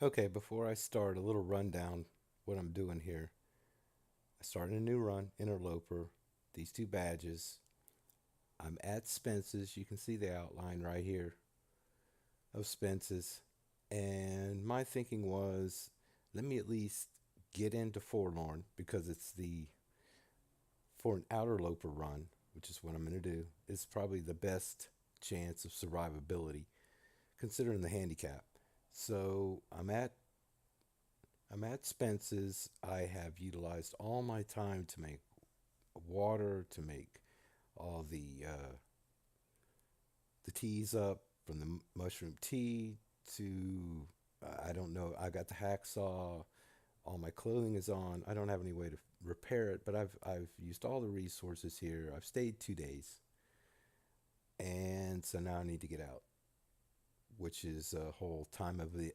Okay, before I start, a little rundown what I'm doing here. I started a new run, Interloper, these two badges. I'm at Spence's. You can see the outline right here of Spence's. And my thinking was, let me at least get into Forlorn because it's for an Outerloper run, which is what I'm going to do. It's probably the best chance of survivability considering the handicap. So I'm at Spence's. I have utilized all my time to make water, to make all the teas up, from the mushroom tea to I don't know. I got the hacksaw. All my clothing is on. I don't have any way to repair it, but I've used all the resources here. I've stayed 2 days, and so now I need to get out, which is a whole time of the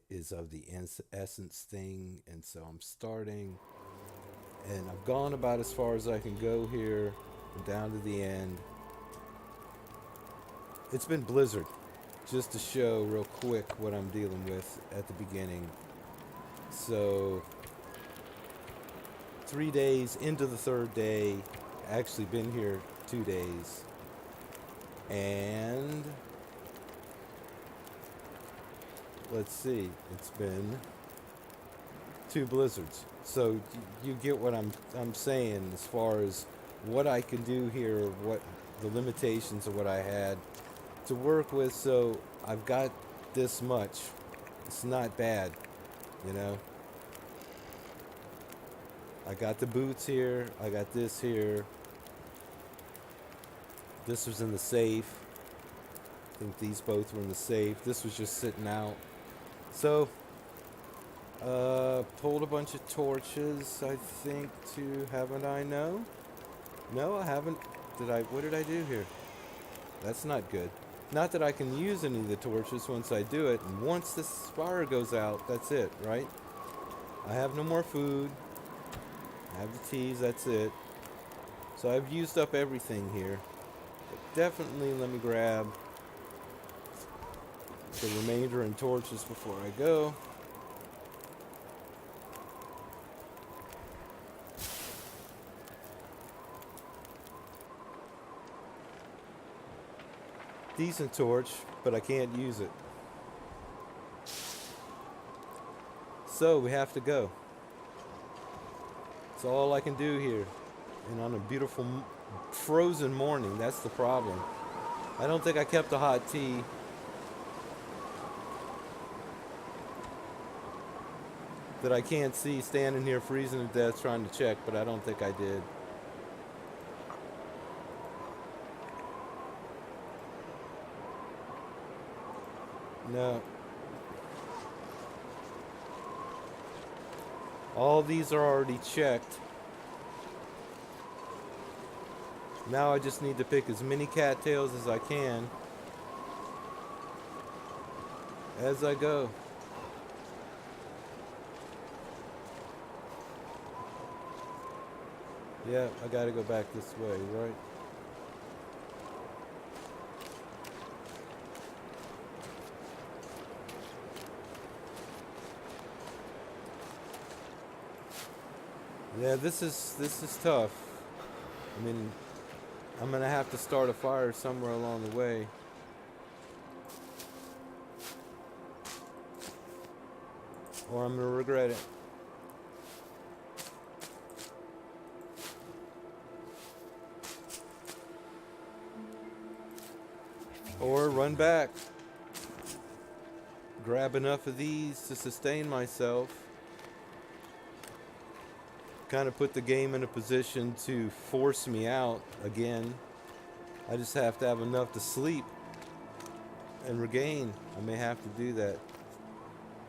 essence thing, and so I'm starting. And I've gone about as far as I can go here, down to the end. It's been blizzard, just to show real quick what I'm dealing with at the beginning. So 3 days into the third day, actually been here 2 days, and let's see, it's been two blizzards. So you get what I'm saying as far as what I can do here, what the limitations of what I had to work with. So I've got this much. It's not bad, you know. I got the boots here. I got this here. This was in the safe. I think these both were in the safe. This was just sitting out. So, pulled a bunch of torches, I think, to, haven't I? No? No, I haven't. Did I? What did I do here? That's not good. Not that I can use any of the torches once I do it, and once this fire goes out, that's it, right? I have no more food. I have the teas, that's it. So I've used up everything here. But definitely let me grab the remainder in torches before I go. Decent torch, but I can't use it. So we have to go. It's all I can do here. And on a beautiful frozen morning, that's the problem. I don't think I kept a hot tea. That I can't see standing here freezing to death trying to check, but I don't think I did. No. All these are already checked. Now I just need to pick as many cattails as I can as I go. Yeah, I gotta go back this way, right? Yeah, this is tough. I mean, I'm gonna have to start a fire somewhere along the way. Or I'm gonna regret it. Or run back. Grab enough of these to sustain myself. Kind of put the game in a position to force me out again. I just have to have enough to sleep and regain. I may have to do that.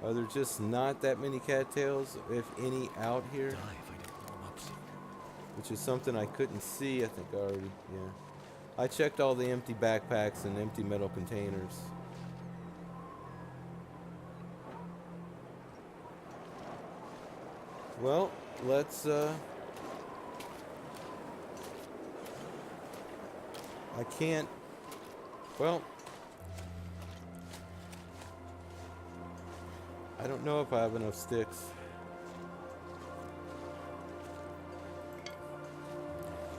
Are there just not that many cattails, if any, out here? Which is something I couldn't see. I think I already, yeah. I checked all the empty backpacks and empty metal containers. Well, let's, I can't, well, I don't know if I have enough sticks.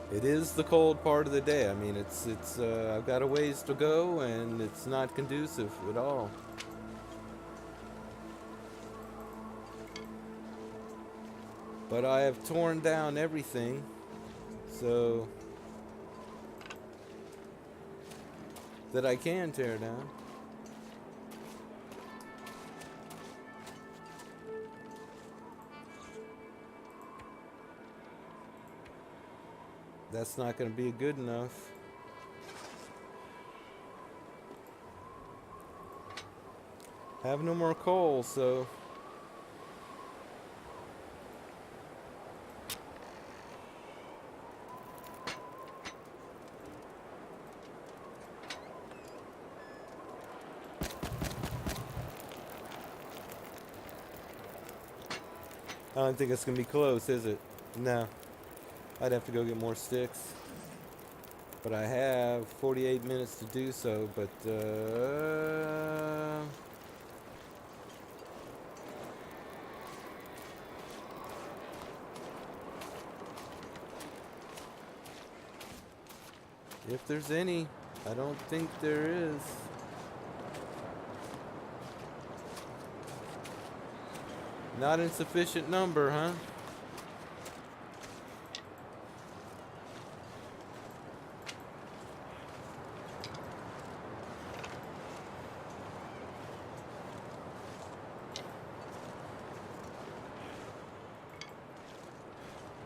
It is the cold part of the day. I mean, it's I've got a ways to go, and it's not conducive at all. But I have torn down everything, so that I can tear down. That's not going to be good enough. I have no more coal, so I don't think it's going to be close, is it? No. I'd have to go get more sticks. But I have 48 minutes to do so, but if there's any, I don't think there is. Not in sufficient number, huh?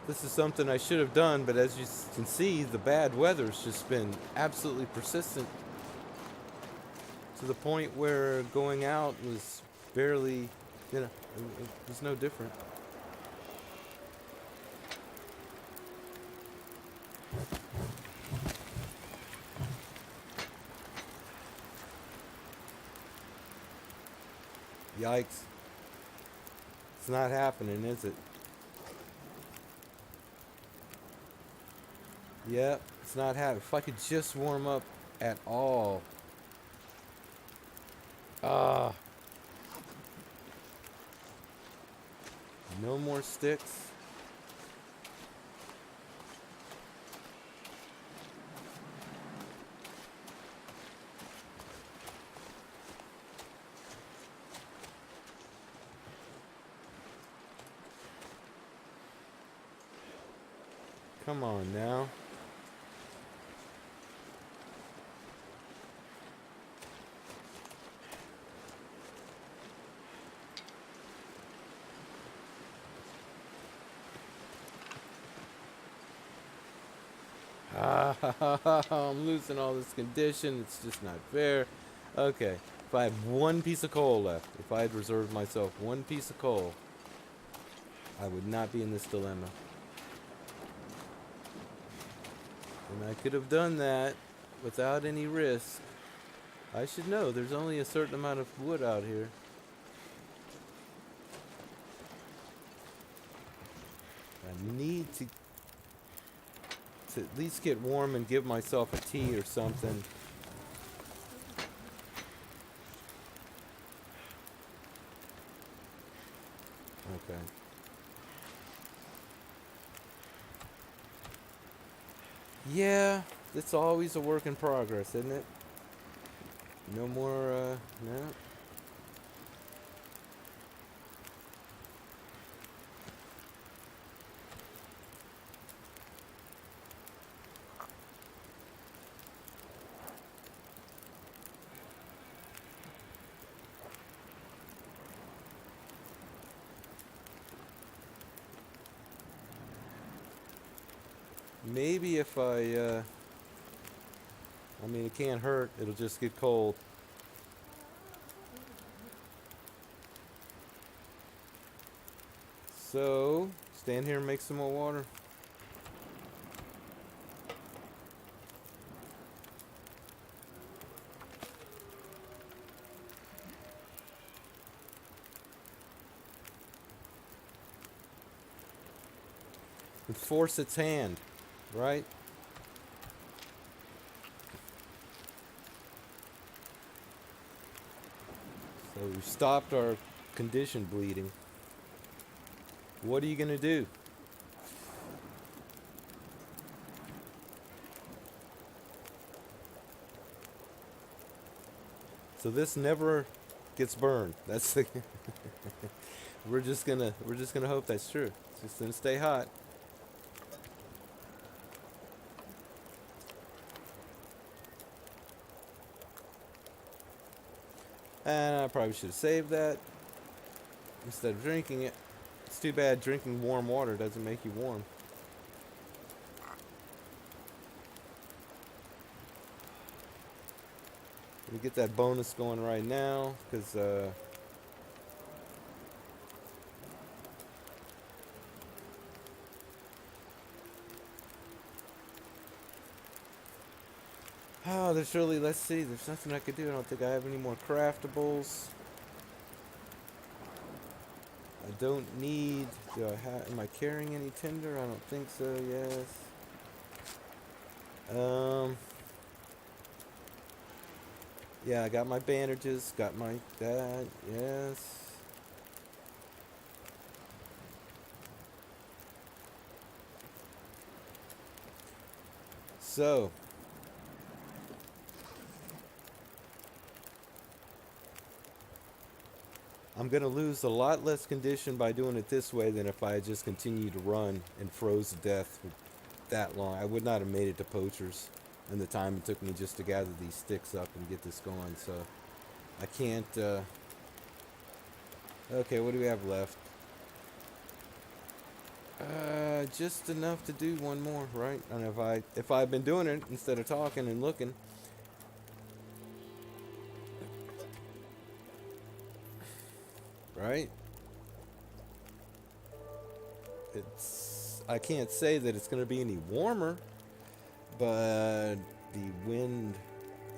This is something I should have done, but as you can see, the bad weather's just been absolutely persistent to the point where going out was barely, it was no different. Yikes. It's not happening, is it? Yep, it's not happening. If I could just warm up at all. Ah. No more sticks. Come on now. I'm losing all this condition. It's just not fair. Okay, if I had one piece of coal left, if I had reserved myself one piece of coal, I would not be in this dilemma. And I could have done that without any risk. I should know there's only a certain amount of wood out here. I need to at least get warm and give myself a tea or something. Okay. Yeah, it's always a work in progress, isn't it? No more, no. Maybe if I mean, it can't hurt. It'll just get cold. So, stand here and make some more water. And force its hand, right? So we've stopped our condition bleeding. What are you gonna do? So this never gets burned. That's the we're just gonna hope that's true. It's just gonna stay hot. And I probably should have saved that instead of drinking it. It's too bad drinking warm water doesn't make you warm. We get that bonus going right now because oh, there's really, let's see, there's nothing I could do. I don't think I have any more craftables. I don't need, do I have, am I carrying any tinder? I don't think so, yes. Yeah, I got my bandages, got my, that, yes. So, I'm going to lose a lot less condition by doing it this way than if I had just continued to run and froze to death for that long. I would not have made it to poachers in the time it took me just to gather these sticks up and get this going. So I can't, okay, what do we have left? Just enough to do one more, right? And if I'd been doing it instead of talking and looking, right? I can't say that it's going to be any warmer, but the wind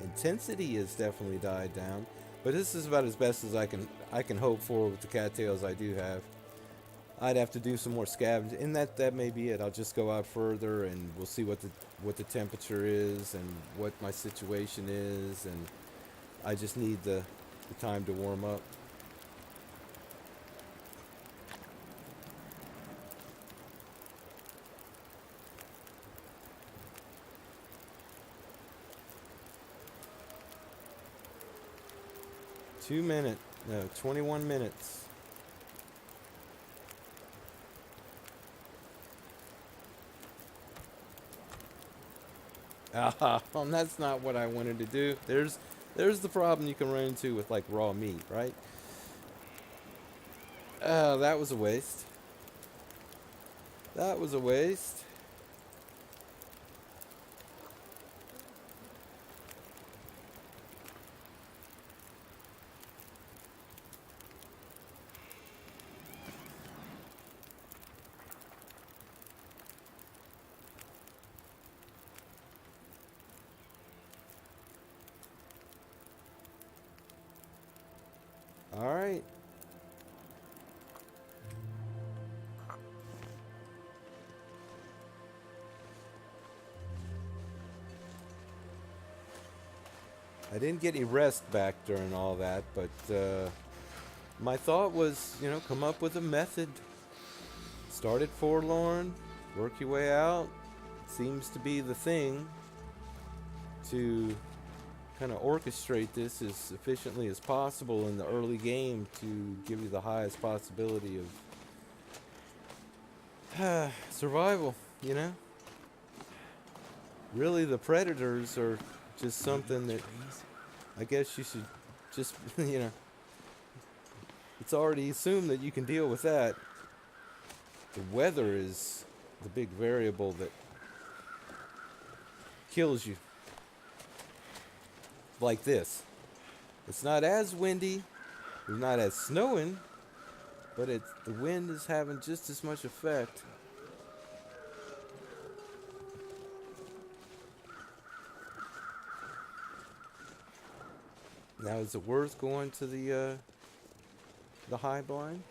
intensity has definitely died down. But this is about as best as I can hope for with the cattails I do have. I'd have to do some more scavenging, and that may be it. I'll just go out further, and we'll see what the temperature is and what my situation is, and I just need the time to warm up. No, 21 minutes. That's not what I wanted to do. There's the problem you can run into with like raw meat, right? That was a waste. That was a waste. All right. I didn't get any rest back during all that, but my thought was, come up with a method. Start at Forlorn, work your way out. Seems to be the thing to kind of orchestrate this as efficiently as possible in the early game to give you the highest possibility of survival, Really, the predators are just something that I guess you should just, it's already assumed that you can deal with that. The weather is the big variable that kills you. Like this. It's not as windy, it's not as snowing, but the wind is having just as much effect. Now, is it worth going to the high blind?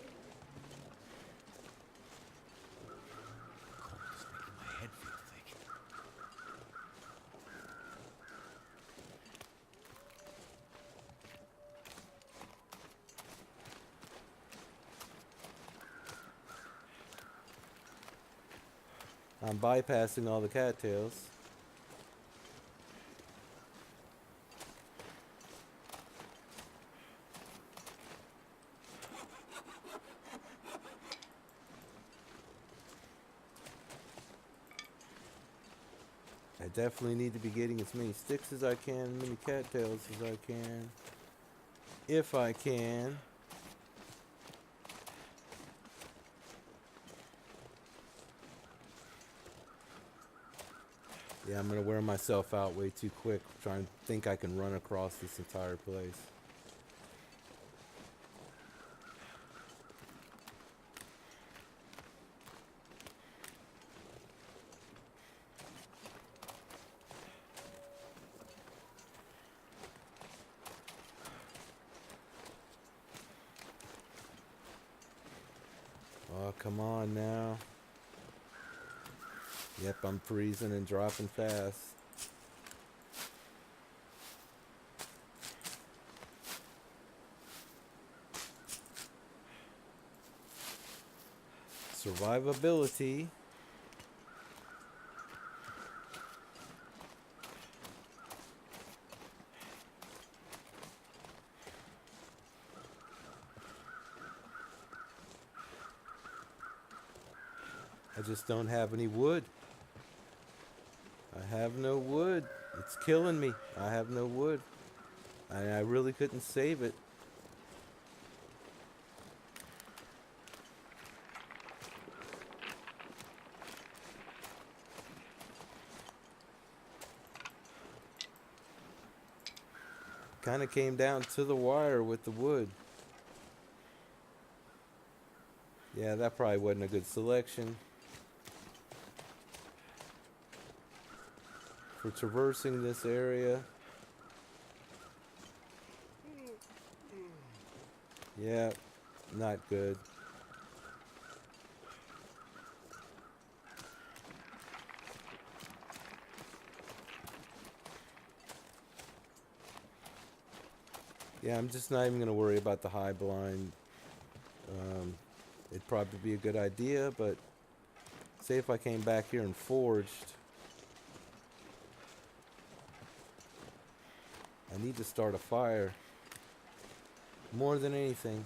I'm bypassing all the cattails. I definitely need to be getting as many sticks as I can, as many cattails as I can. If I can. Yeah, I'm gonna wear myself out way too quick trying to think I can run across this entire place. Oh, come on now. Yep, I'm freezing and dropping fast. Survivability. I just don't have any wood. I have no wood. It's killing me. I have no wood. I really couldn't save it. Kind of came down to the wire with the wood. Yeah, that probably wasn't a good selection for traversing this area. Yeah, not good. Yeah, I'm just not even going to worry about the high blind. It'd probably be a good idea, but say if I came back here and forged, I need to start a fire more than anything.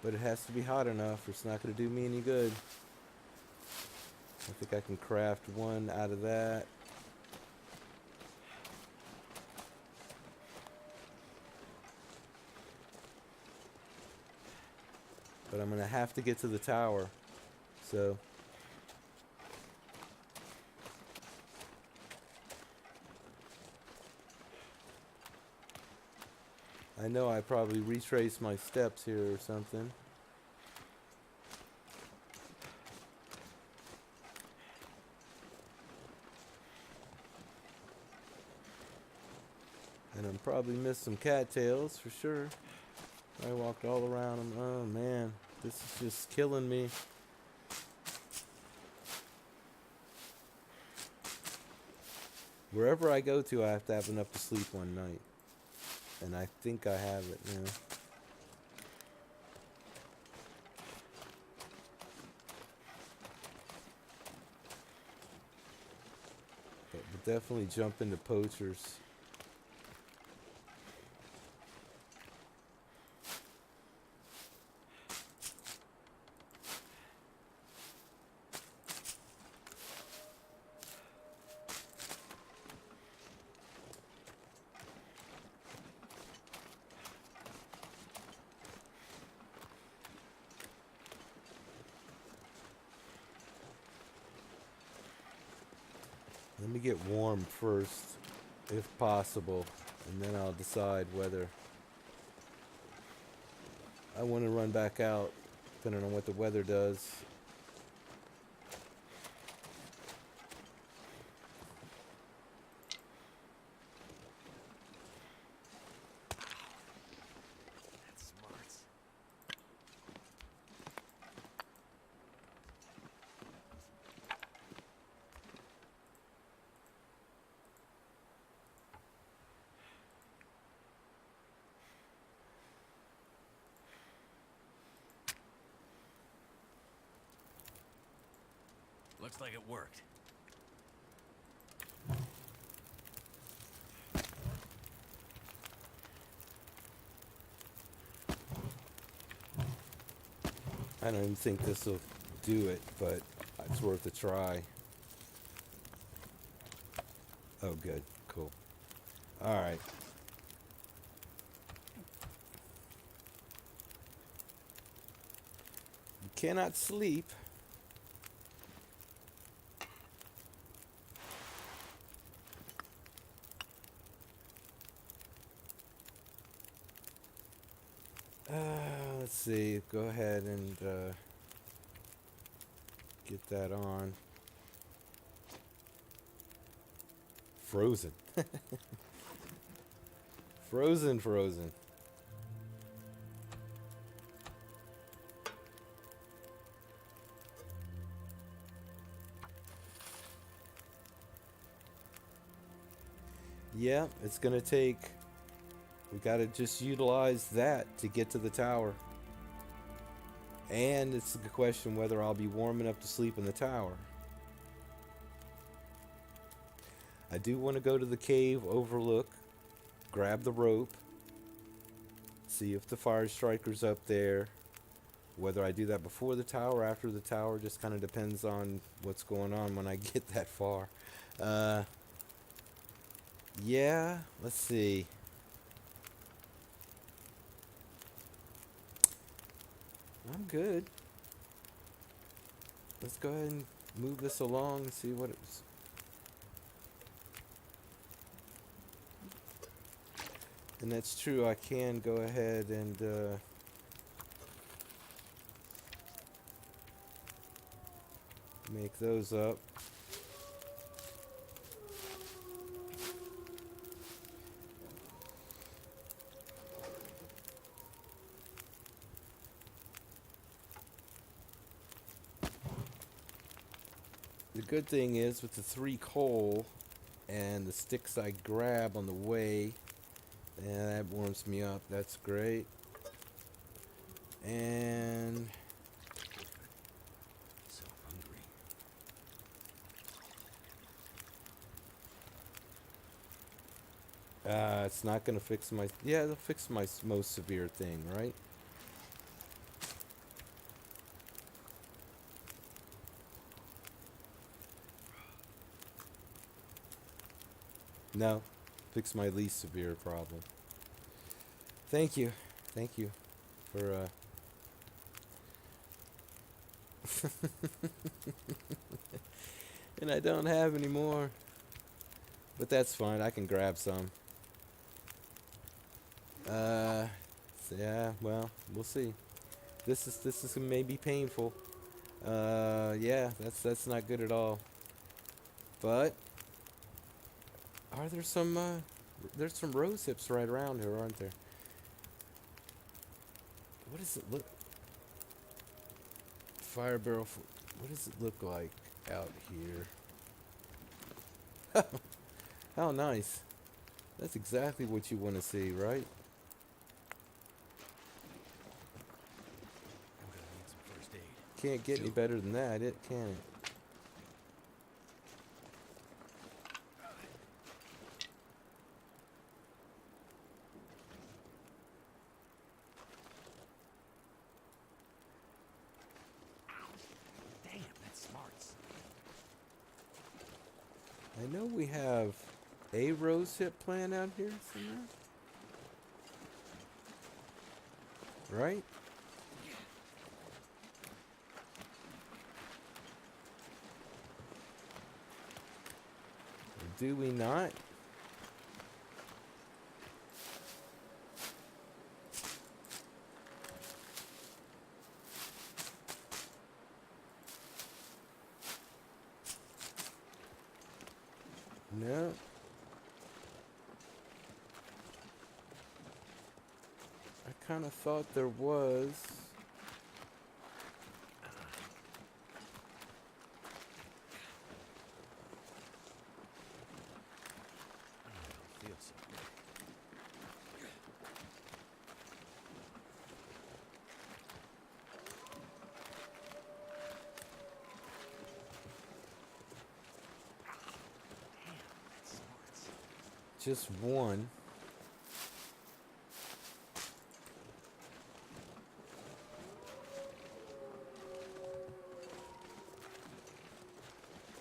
But it has to be hot enough or it's not going to do me any good. I think I can craft one out of that. But I'm going to have to get to the tower. So I know I probably retraced my steps here or something. And I'm probably missed some cattails for sure. I walked all around them. Oh man, this is just killing me. Wherever I go to, I have to have enough to sleep one night. And I think I have it now. But we'll definitely jump into poachers. Let me get warm first, if possible, and then I'll decide whether I want to run back out, depending on what the weather does. Looks like it worked. I don't even think this will do it, but it's worth a try. Oh, good. Cool. All right. You cannot sleep. Let's see. Go ahead and get that on. Frozen. Frozen. Yeah, it's gonna take. We gotta just utilize that to get to the tower. And it's a question whether I'll be warm enough to sleep in the tower. I do want to go to the cave, overlook, grab the rope, see if the fire striker's up there. Whether I do that before the tower or after the tower just kind of depends on what's going on when I get that far. Yeah, let's see. I'm good. Let's go ahead and move this along and see what it's. And that's true, I can go ahead and make those up. The good thing is with the 3 coal and the sticks I grab on the way, yeah, that warms me up. That's great. And So hungry. it's not gonna fix my. Yeah, it'll fix my most severe thing, right? No, fix my least severe problem. Thank you for and I don't have any more, but that's fine. I can grab some. So yeah, well, we'll see. This is maybe painful. Yeah, that's not good at all. But are there some there's some rose hips right around here, aren't there? What does it look? Fire barrel. What does it look like out here? How nice. That's exactly what you want to see, right? I'm gonna need some first aid. Can't get any better than that, it can it? Damn, that's smarts. I know we have a rose hip plant out here somewhere. Right? Or do we not? No. I kind of thought there was. I don't feel so good. just one.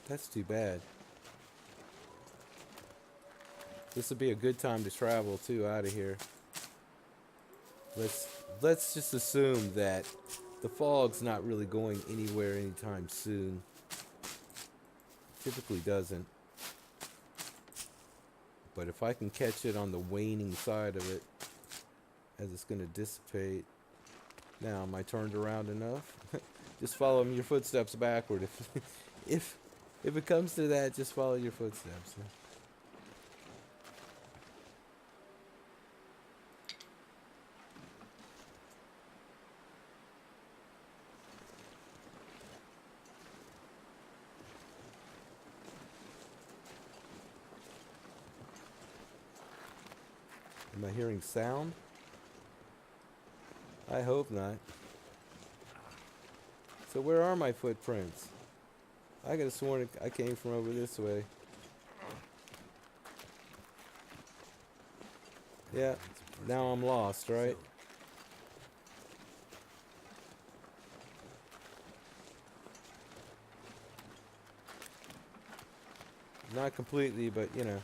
That's too bad. This would be a good time to travel too out of here. Let's just assume that the fog's not really going anywhere anytime soon. Typically doesn't. But if I can catch it on the waning side of it as it's going to dissipate. Now, am I turned around enough? Just follow your footsteps backward. If it comes to that, just follow your footsteps. Am I hearing sound? I hope not. So where are my footprints? I could have sworn I came from over this way. Yeah, now I'm lost, right? Not completely, but you know.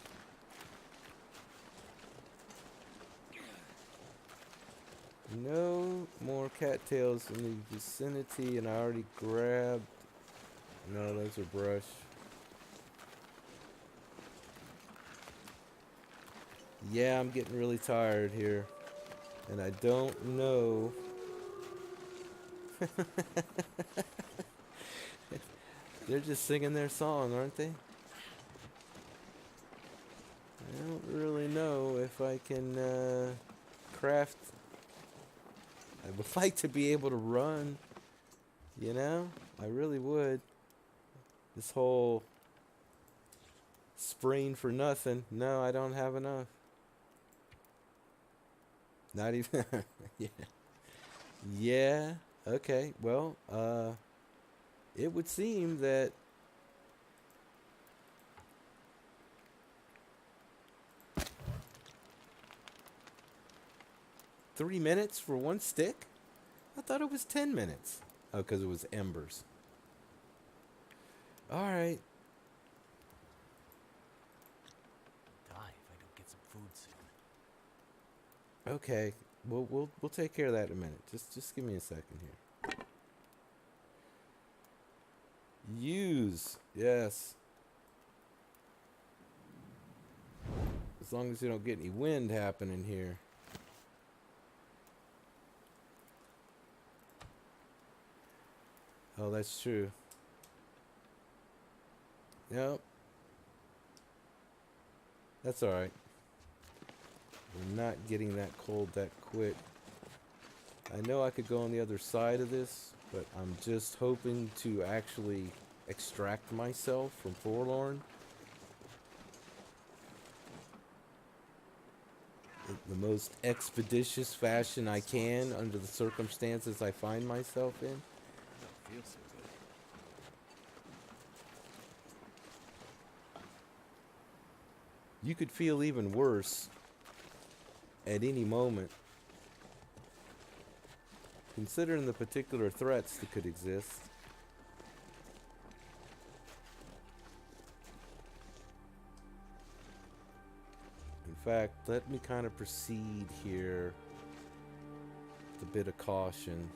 No more cattails in the vicinity, and I already grabbed. No, those are brush. Yeah, I'm getting really tired here. And I don't know. They're just singing their song, aren't they? I don't really know if I can craft. I would like to be able to run, you know? I really would. This whole sprain for nothing. No, I don't have enough. Not even. Yeah. Yeah. Okay. Well, it would seem that $3 minutes for one stick? I thought it was 10 minutes. Oh, because it was embers. All right. Die if I don't get some food soon. Okay. We'll take care of that in a minute. Just give me a second here. Use. Yes. As long as you don't get any wind happening here. Oh, that's true. Yep. That's alright. We're not getting that cold that quick. I know I could go on the other side of this, but I'm just hoping to actually extract myself from Forlorn. In the most expeditious fashion I can under the circumstances I find myself in. That feels so good. You could feel even worse at any moment, considering the particular threats that could exist. In fact, let me kind of proceed here with a bit of caution.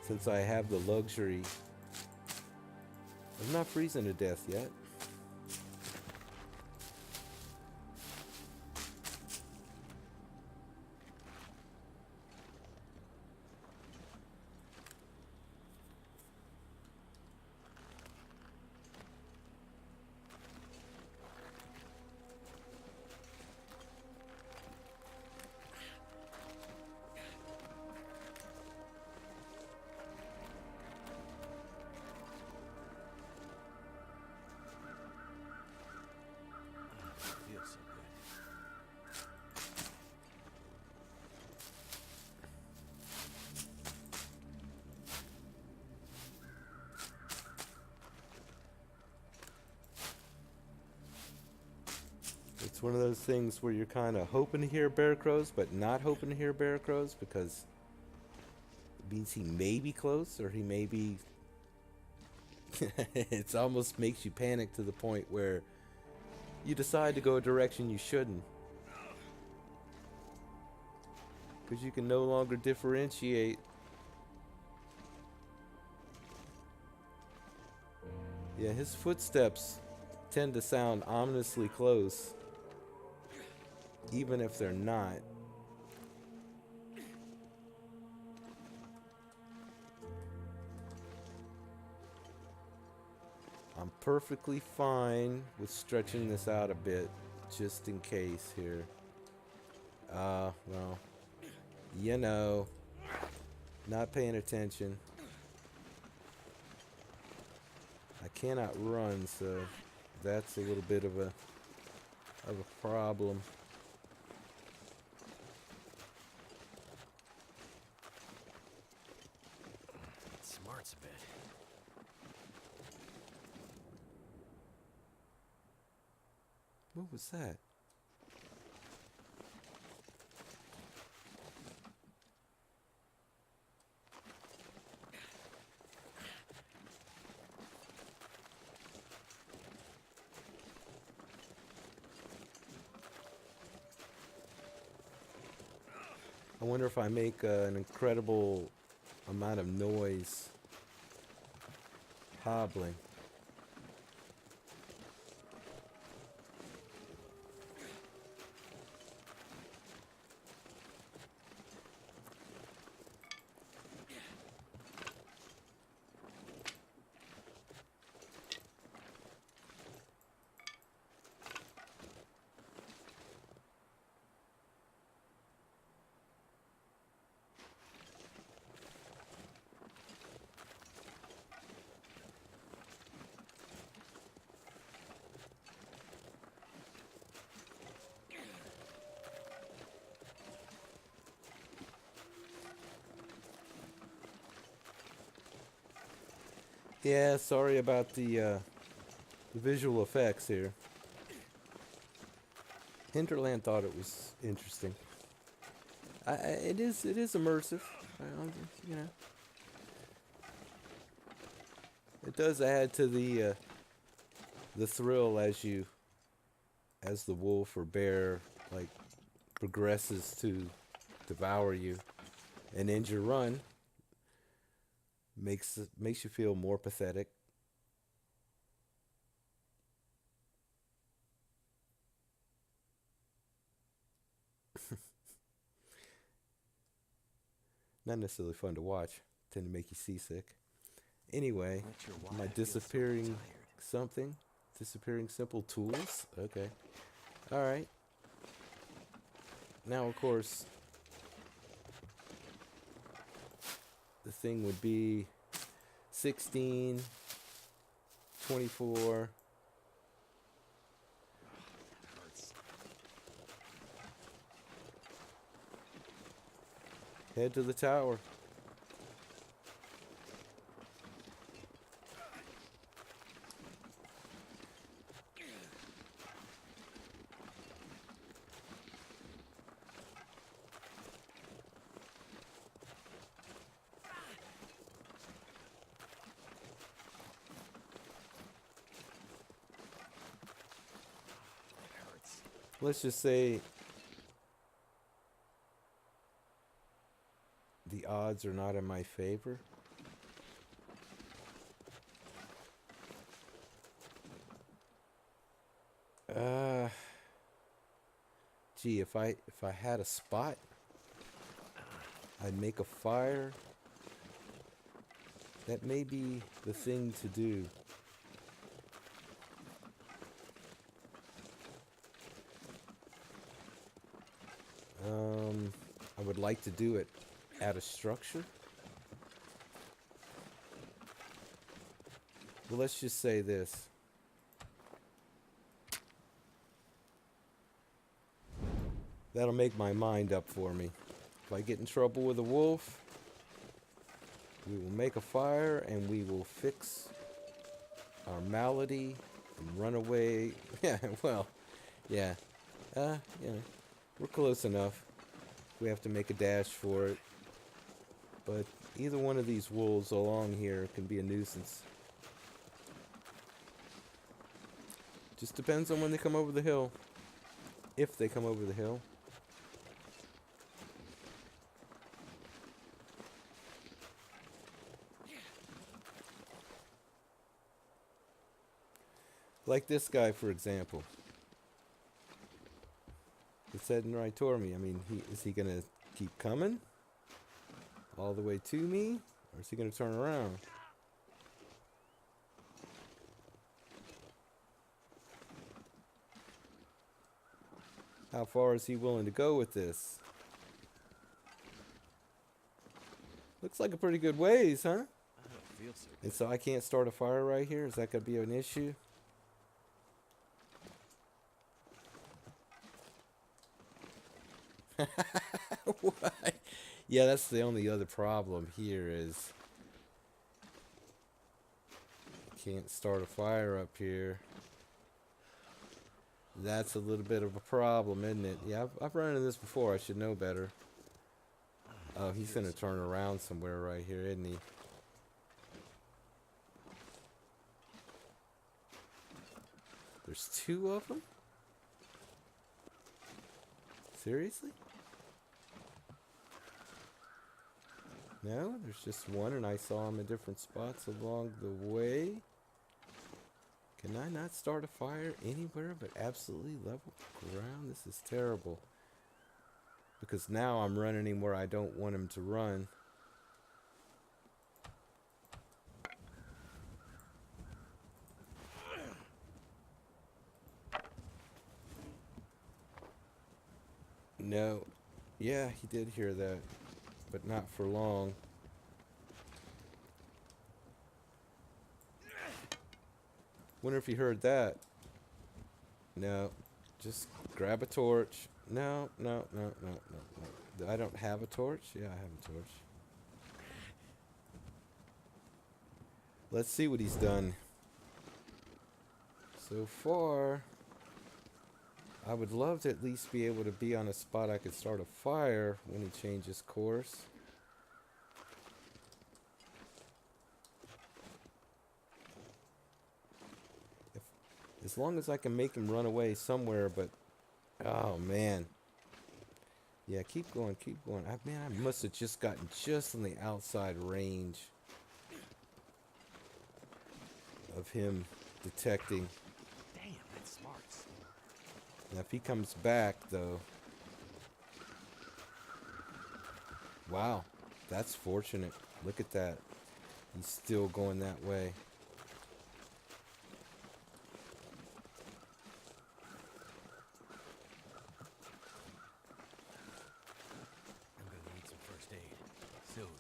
Since I have the luxury of not freezing to death yet. It's one of those things where you're kind of hoping to hear bear crows, but not hoping to hear bear crows because it means he may be close or he may be. It almost makes you panic to the point where you decide to go a direction you shouldn't. Because you can no longer differentiate. Yeah, his footsteps tend to sound ominously close, even if they're not. I'm perfectly fine with stretching this out a bit, just in case here. Well, you know, not paying attention. I cannot run, so that's a little bit of a problem. Smarts a bit. What was that? I wonder if I make an incredible amount of noise hobbling. Yeah, sorry about the visual effects here. Hinterland thought it was interesting. It is immersive. You know, it does add to the thrill as the wolf or bear like progresses to devour you, and ends your run. Makes you feel more pathetic. Not necessarily fun to watch. Tend to make you seasick. Anyway, Not sure why my I feel so disappearing tired. something, disappearing simple tools. Okay, all right. Now, of course, the thing would be 16, 24. Hurts. Head to the tower. Hurts. Let's just say the odds are not in my favor. Uh, Gee, if I had a spot, I'd make a fire. That may be the thing to do. I would like to do it at a structure. Well, let's just say this. That'll make my mind up for me. If I get in trouble with a wolf, we will make a fire and we will fix our malady and run away. Yeah, well, yeah. You know, we're close enough. We have to make a dash for it. But either one of these wolves along here can be a nuisance. Just depends on when they come over the hill. If they come over the hill. Like this guy, for example. It's heading right toward me. I mean, is he going to keep coming? All the way to me? Or is he going to turn around? How far is he willing to go with this? Looks like a pretty good ways, huh? I don't feel so good. And so I can't start a fire right here? Is that going to be an issue? What? Yeah, that's the only other problem here is I can't start a fire up here. That's a little bit of a problem, isn't it? Yeah, I've run into this before. I should know better. Oh, he's going to turn around somewhere right here, isn't he? There's two of them? Seriously? No, there's just one, and I saw him in different spots along the way. Can I not start a fire anywhere but absolutely level ground? This is terrible. Because now I'm running him where I don't want him to run. No. Yeah, he did hear that. But not for long. Wonder if he heard that. No. Just grab a torch. No. I don't have a torch? Yeah, I have a torch. Let's see what he's done. So far, I would love to at least be able to be on a spot I could start a fire when he changes course. As long as I can make him run away somewhere, but oh man. Yeah, keep going, keep going. Man, I must have just gotten just on the outside range of him detecting. Damn, that's smarts. Now if he comes back though. Wow, that's fortunate. Look at that. He's still going that way. I'm gonna need some first aid soon.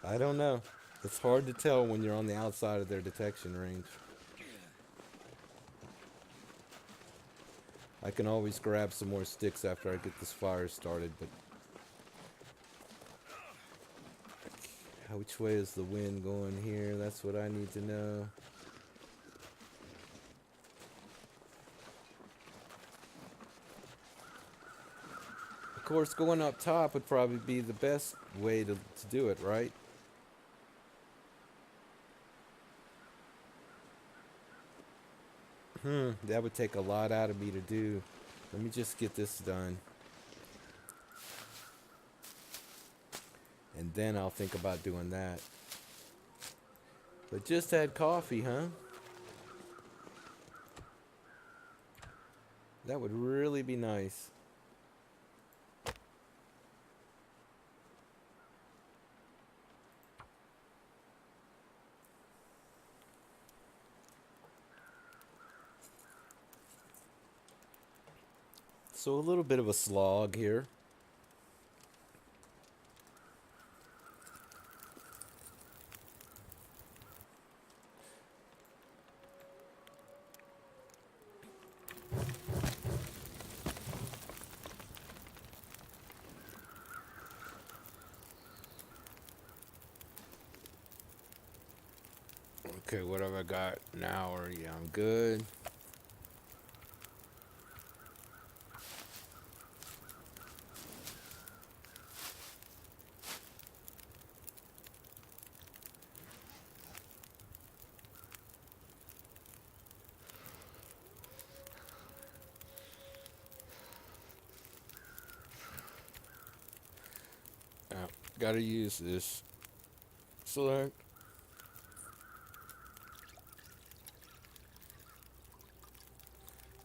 I don't know. It's hard to tell when you're on the outside of their detection range. I can always grab some more sticks after I get this fire started, but which way is the wind going here? That's what I need to know. Of course, going up top would probably be the best way to do it, right? That would take a lot out of me to do. Let me just get this done. And then I'll think about doing that. But just had coffee, huh? That would really be nice. So a little bit of a slog here. Okay, what have I got? An hour. Yeah, I'm good. Gotta use this. Select.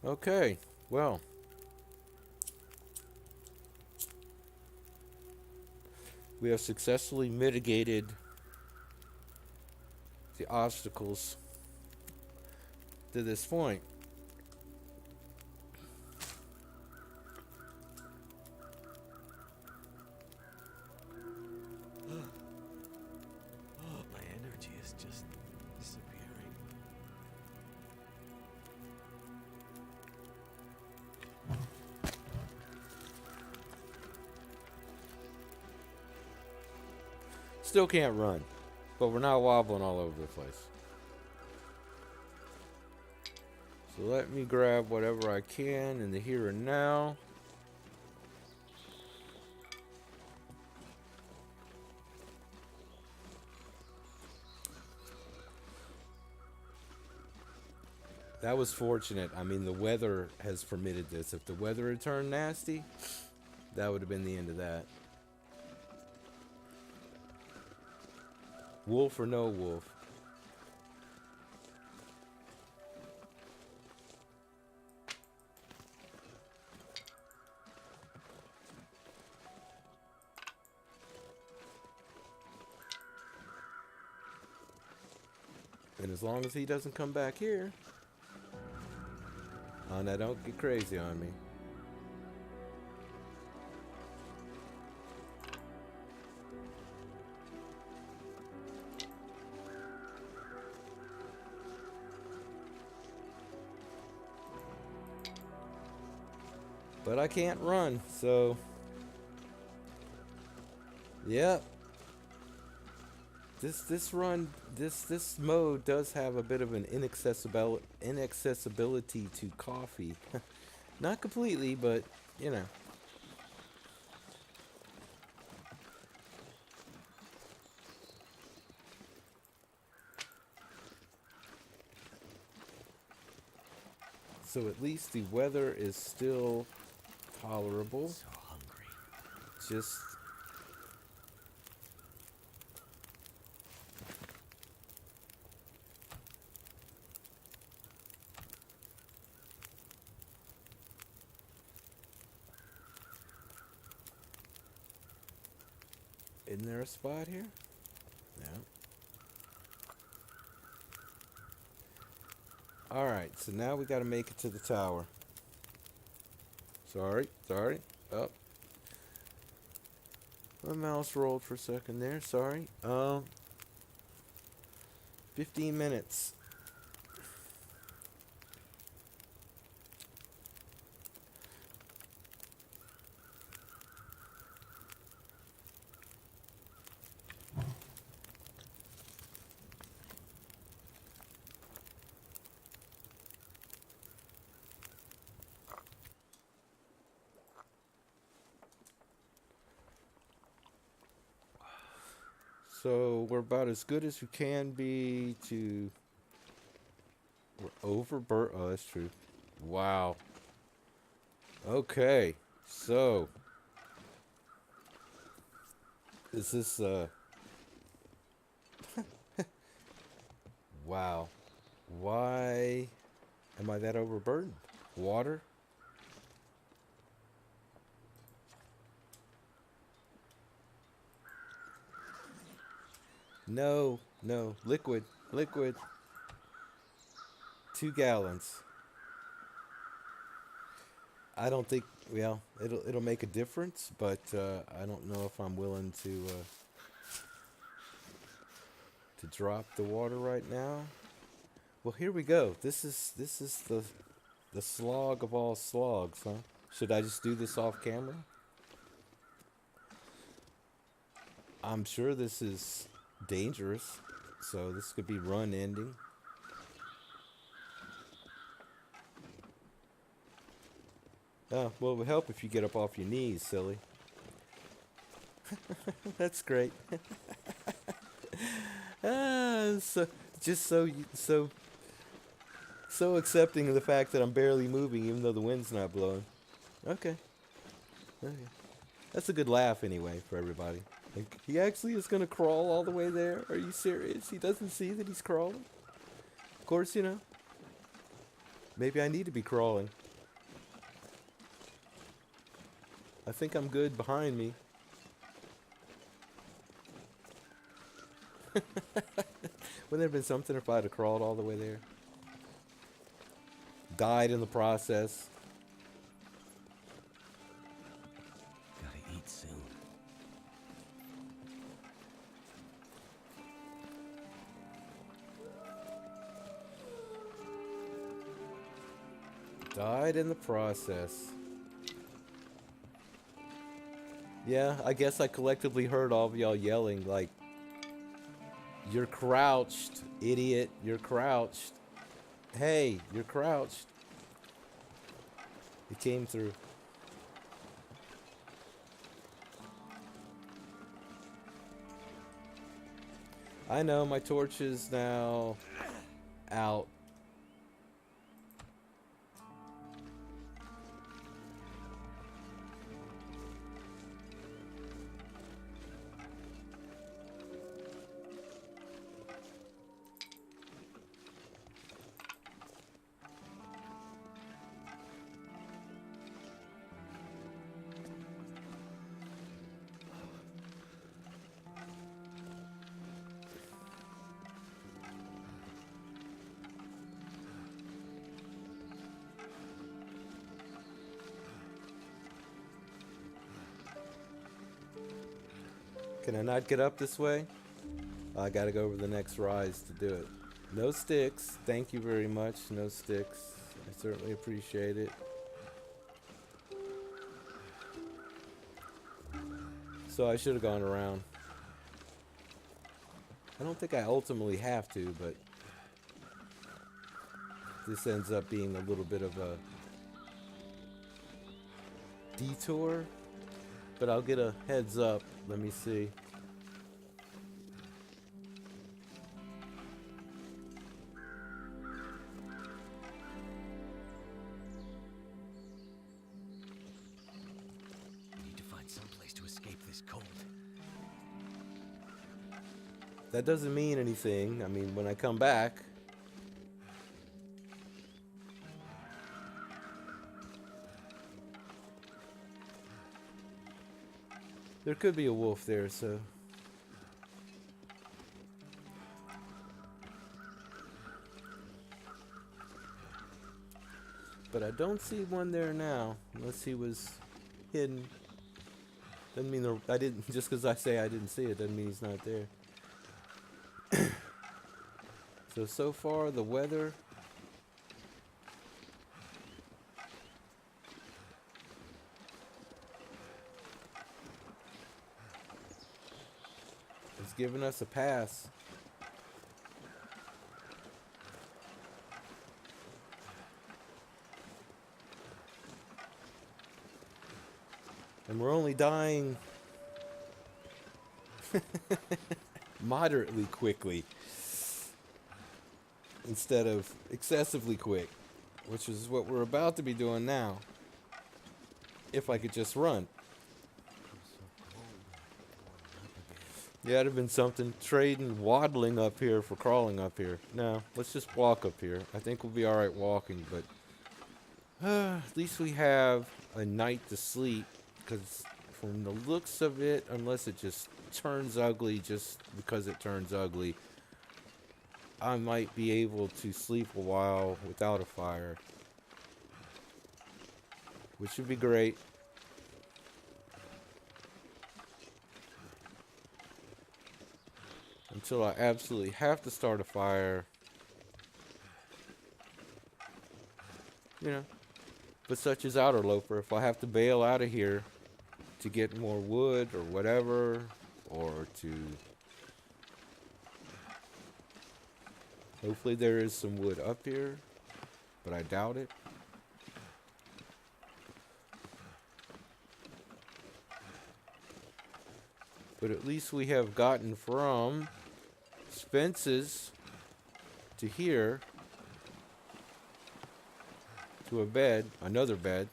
Okay, well. We have successfully mitigated the obstacles to this point. My energy is just disappearing. Still can't run, but we're not wobbling all over the place. So let me grab whatever I can in the here and now. That was fortunate. I mean, the weather has permitted this. If the weather had turned nasty, that would have been the end of that. Wolf or no wolf? And as long as he doesn't come back here. Oh, now don't get crazy on me. But I can't run, so... Yep. This mode does have a bit of an inaccessibility to coffee. Not completely, but you know. So at least the weather is still tolerable. So hungry. Just isn't there a spot here? No. Alright, so now we gotta make it to the tower. Sorry. Up. My mouse rolled for a second there, sorry. 15 minutes. So we're about as good as we can be to... We're overburnt. Oh, that's true. Wow. Okay. So... Is this, Wow. Why am I that overburdened? Water? No. Liquid. 2 gallons. I don't think, well, it'll make a difference, but I don't know if I'm willing to drop the water right now. Well, here we go. This is the slog of all slogs, huh? Should I just do this off camera? I'm sure this is dangerous, so this could be run ending. Oh, well, it would help if you get up off your knees, silly. That's great. So just so accepting of the fact that I'm barely moving, even though the wind's not blowing. Okay. That's a good laugh, anyway, for everybody. Like, he actually is gonna crawl all the way there? Are you serious? He doesn't see that he's crawling? Of course, you know. Maybe I need to be crawling. I think I'm good behind me. Wouldn't it have been something if I had crawled all the way there? Died in the process. Gotta eat soon. Died in the process. Yeah, I guess I collectively heard all of y'all yelling like, "You're crouched, idiot, you're crouched. Hey, you're crouched." It came through. I know, my torch is now out. Can I not get up this way? I gotta go over the next rise to do it. No sticks. Thank you very much. No sticks. I certainly appreciate it. So I should have gone around. I don't think I ultimately have to, but this ends up being a little bit of a detour. But I'll get a heads up. Let me see. Need to find some place to escape this cold. That doesn't mean anything. I mean, when I come back, there could be a wolf there, so. But I don't see one there now, unless he was hidden. Doesn't mean I didn't. Just because I say I didn't see it, doesn't mean he's not there. So far the weather. Is giving us a pass. And we're only dying moderately quickly instead of excessively quick, which is what we're about to be doing now. If I could just run. Yeah, it'd have been something. Trading waddling up here for crawling up here. No, let's just walk up here. I think we'll be alright walking, but at least we have a night to sleep. Because from the looks of it, unless it just turns ugly just because it turns ugly, I might be able to sleep a while without a fire. Which would be great. Until I absolutely have to start a fire. You know. But such as Outerloper, if I have to bail out of here to get more wood or whatever, or to... Hopefully there is some wood up here, but I doubt it. But at least we have gotten from Spence's to here to a bed, another bed,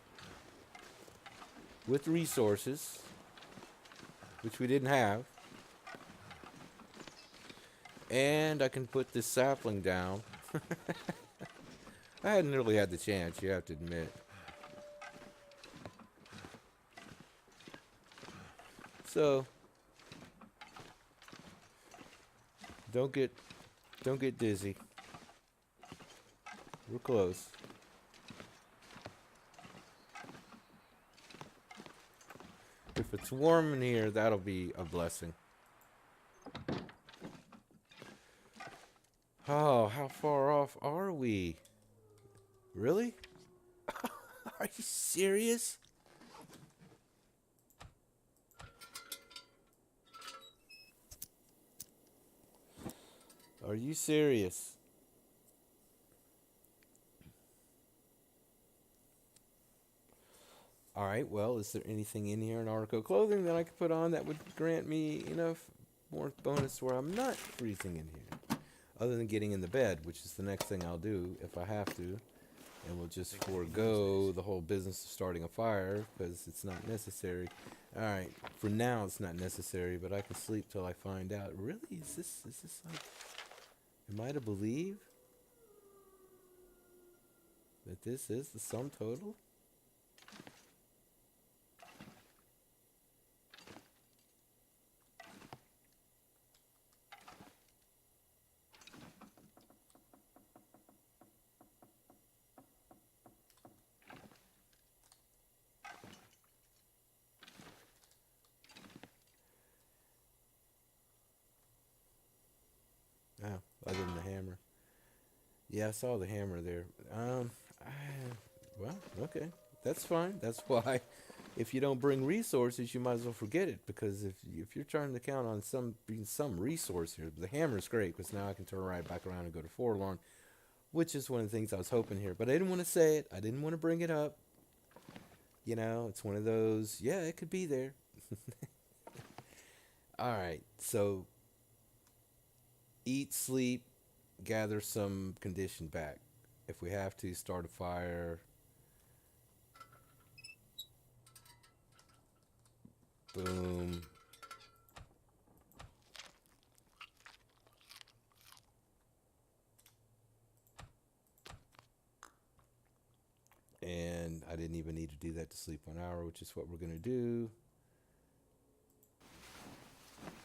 with resources. which we didn't have. And I can put this sapling down. I hadn't really had the chance, you have to admit. So don't get dizzy. We're close. If it's warm in here, that'll be a blessing. Oh, how far off are we? Really? Are you serious? Are you serious? Alright, well, is there anything in here in article clothing that I could put on that would grant me enough more bonus where I'm not freezing in here? Other than getting in the bed, which is the next thing I'll do if I have to. And we'll just forego the whole business of starting a fire because it's not necessary. Alright, for now it's not necessary, but I can sleep till I find out. Really? Is this like... Am I to believe that this is the sum total? Oh, other than the hammer. Yeah, I saw the hammer there. I, well, okay. That's fine. That's why if you don't bring resources, you might as well forget it. Because if you're trying to count on being some resource here, the hammer's great because now I can turn right back around and go to Forlorn, which is one of the things I was hoping here. But I didn't want to say it. I didn't want to bring it up. You know, it's one of those, yeah, it could be there. All right, so eat, sleep, gather some condition back. If we have to, start a fire. Boom. And I didn't even need to do that to sleep 1 hour, which is what we're going to do.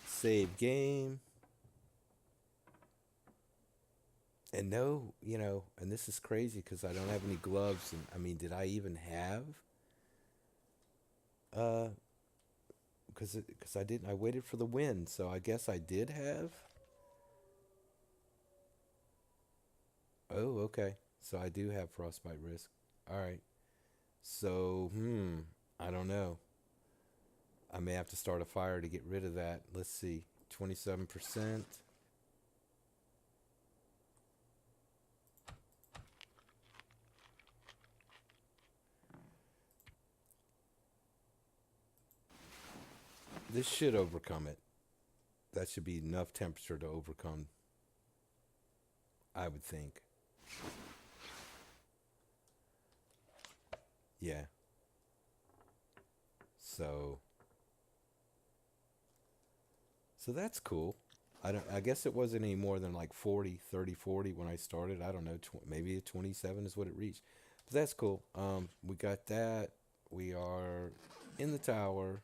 Save game. And no, and this is crazy because I don't have any gloves. And I mean, did I even have? Because I didn't. I waited for the wind, so I guess I did have. Oh, okay. So I do have frostbite risk. All right. So, I don't know. I may have to start a fire to get rid of that. Let's see. 27%. This should overcome it. That should be enough temperature to overcome, I would think. Yeah. So that's cool. I guess it wasn't any more than like 40, 30, 40 when I started. I don't know, maybe 27 is what it reached. But that's cool. We got that. We are in the tower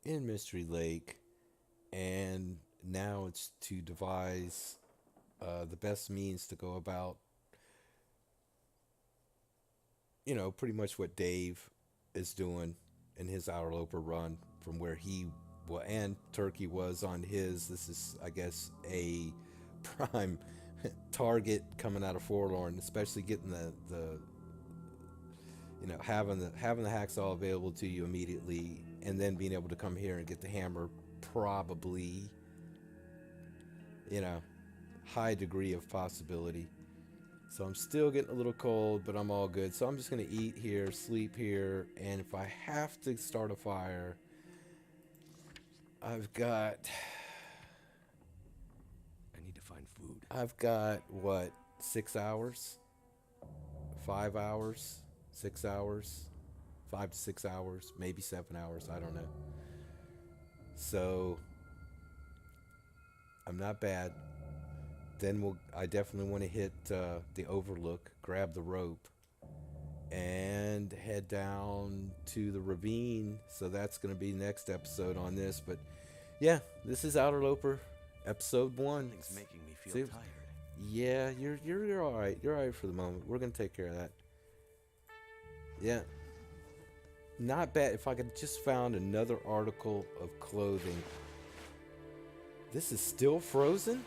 in Mystery Lake, and now it's to devise the best means to go about, pretty much what Dave is doing in his Outerloper run from where he and Turkey was on his. This is, I guess, a prime target coming out of Forlorn, especially getting the having the hacksaw available to you immediately, and then being able to come here and get the hammer, probably, you know, high degree of possibility. So I'm still getting a little cold, but I'm all good. So I'm just gonna eat here, sleep here, and if I have to start a fire, I've got I need to find food. what, 6 hours, 5 hours, 6 hours, 5 to 6 hours, maybe 7 hours. I don't know. So I'm not bad. Then I definitely want to hit the overlook, grab the rope, and head down to the ravine. So that's going to be next episode on this. But yeah, this is Outerloper, episode 1. Something's making me feel See, tired. yeah, you're all right. You're all right for the moment. We're gonna take care of that. Yeah, not bad. If I could just found another article of clothing. This is still frozen?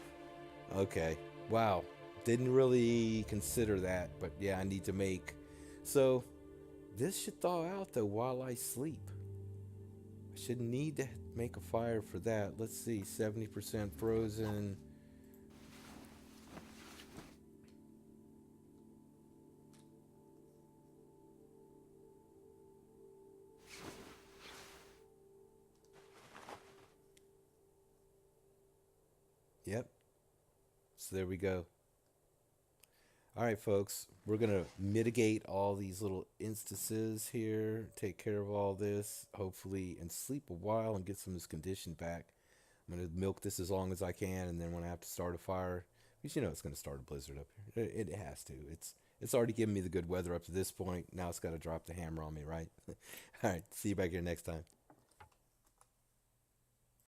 Okay. Wow. Didn't really consider that, but yeah, I need to make. So this should thaw out though while I sleep. I should need to make a fire for that. Let's see, 70% frozen. Yep. So there we go. All right, folks, we're going to mitigate all these little instances here, take care of all this, hopefully, and sleep a while and get some of this condition back. I'm going to milk this as long as I can, and then when I have to start a fire, because you know it's going to start a blizzard up here. It has to. It's already given me the good weather up to this point. Now it's got to drop the hammer on me, right? All right, see you back here next time.